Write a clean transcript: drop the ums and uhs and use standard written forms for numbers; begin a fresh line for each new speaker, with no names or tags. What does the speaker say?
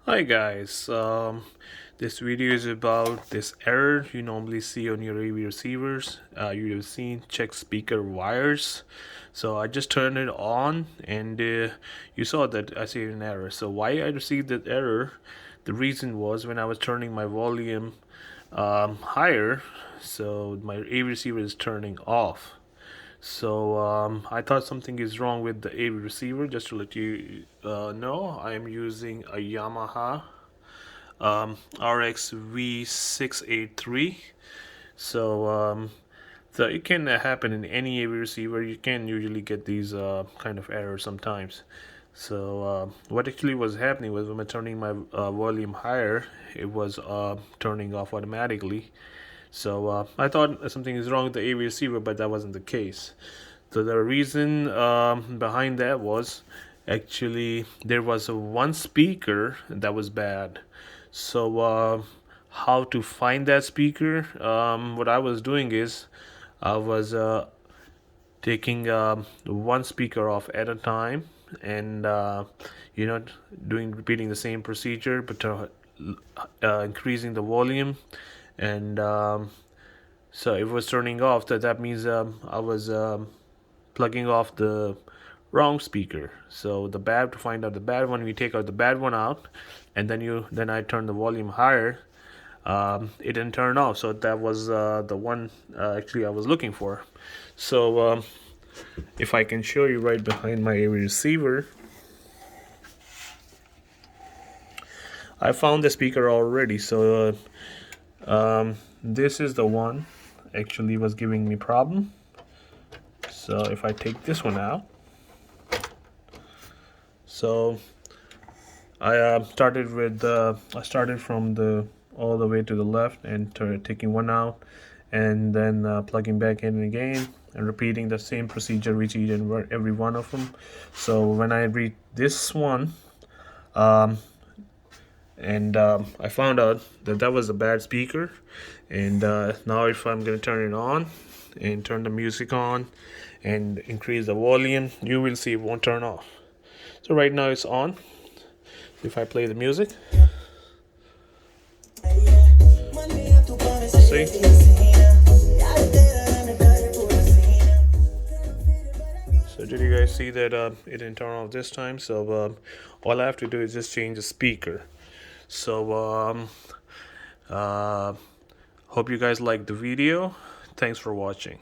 Hi guys, this video is about this error you normally see on your AV receivers. You have seen check speaker wires. So I just turned it on and you saw that I see an error. So why I received that error, the reason was when I was turning my volume higher, so my AV receiver is turning off. So I thought something is wrong with the AV receiver. Just to let you know, I am using a Yamaha RX V683. So it can happen in any AV receiver. You can usually get these kind of errors sometimes. So what actually was happening was when I turning my volume higher, it was turning off automatically. So I thought something is wrong with the AV receiver, but that wasn't the case. So the reason behind that was actually there was one speaker that was bad. So how to find that speaker? What I was doing is I was taking one speaker off at a time and you know doing repeating the same procedure, but increasing the volume and so it was turning off. That means I was plugging off the wrong speaker. So the bad, to find out the bad one, we take out the bad one out, and then I turn the volume higher. It didn't turn off, so that was the one actually I was looking for. So if I can show you right behind my receiver, I found the speaker already. So this is the one actually was giving me problem. So if I take this one out, so I started from the all the way to the left and taking one out, and then plugging back in again and repeating the same procedure with each and every one of them. So when I read this one, and I found out that that was a bad speaker, and now if I'm gonna turn it on and turn the music on and increase the volume, you will see it won't turn off. So right now it's on. If I play the music, see? So did you guys see that it didn't turn off this time? So all I have to do is just change the speaker. So hope you guys liked the video. Thanks for watching.